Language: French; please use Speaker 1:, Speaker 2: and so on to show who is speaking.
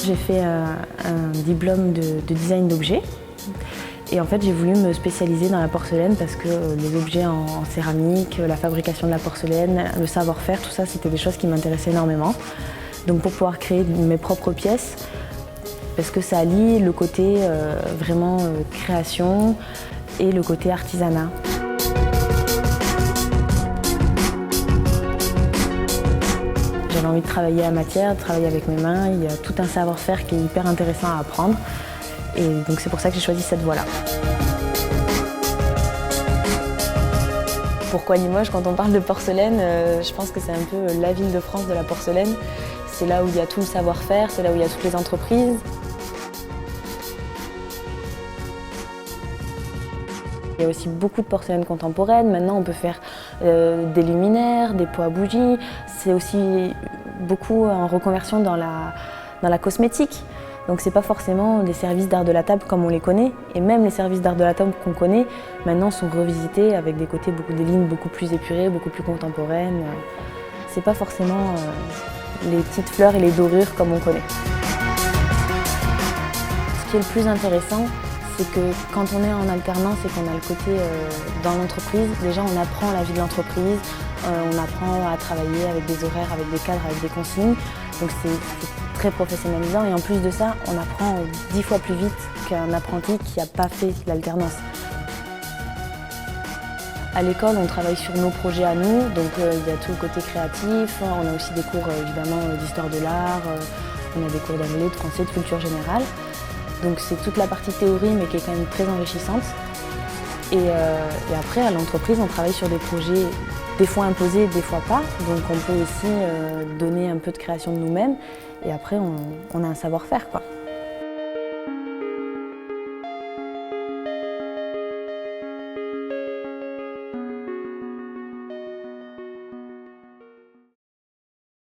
Speaker 1: j'ai fait un diplôme de design d'objets. Et en fait, j'ai voulu me spécialiser dans la porcelaine parce que les objets en céramique, la fabrication de la porcelaine, le savoir-faire, tout ça, c'était des choses qui m'intéressaient énormément. Donc pour pouvoir créer mes propres pièces, parce que ça allie le côté vraiment création et le côté artisanat. J'avais envie de travailler la matière, de travailler avec mes mains. Il y a tout un savoir-faire qui est hyper intéressant à apprendre. Et donc c'est pour ça que j'ai choisi cette voie-là. Pourquoi Limoges? Quand on parle de porcelaine, je pense que c'est un peu la ville de France de la porcelaine. C'est là où il y a tout le savoir-faire, c'est là où il y a toutes les entreprises. Il y a aussi beaucoup de porcelaine contemporaine. Maintenant, on peut faire des luminaires, des pots à bougies. C'est aussi beaucoup en reconversion dans la cosmétique. Donc c'est pas forcément des services d'art de la table comme on les connaît. Et même les services d'art de la table qu'on connaît, maintenant sont revisités avec des côtés, des lignes beaucoup plus épurées, beaucoup plus contemporaines. C'est pas forcément les petites fleurs et les dorures comme on connaît. Ce qui est le plus intéressant, c'est que quand on est en alternance et qu'on a le côté dans l'entreprise, déjà on apprend la vie de l'entreprise, on apprend à travailler avec des horaires, avec des cadres, avec des consignes. Donc c'est très professionnalisant et en plus de ça, on apprend 10 fois plus vite qu'un apprenti qui n'a pas fait l'alternance. À l'école, on travaille sur nos projets à nous, donc il y a tout le côté créatif, on a aussi des cours évidemment d'histoire de l'art, on a des cours d'anglais, de français, de culture générale. Donc c'est toute la partie théorie mais qui est quand même très enrichissante. Et après à l'entreprise on travaille sur des projets des fois imposés, des fois pas. Donc on peut aussi donner un peu de création de nous-mêmes et après on a un savoir-faire, quoi.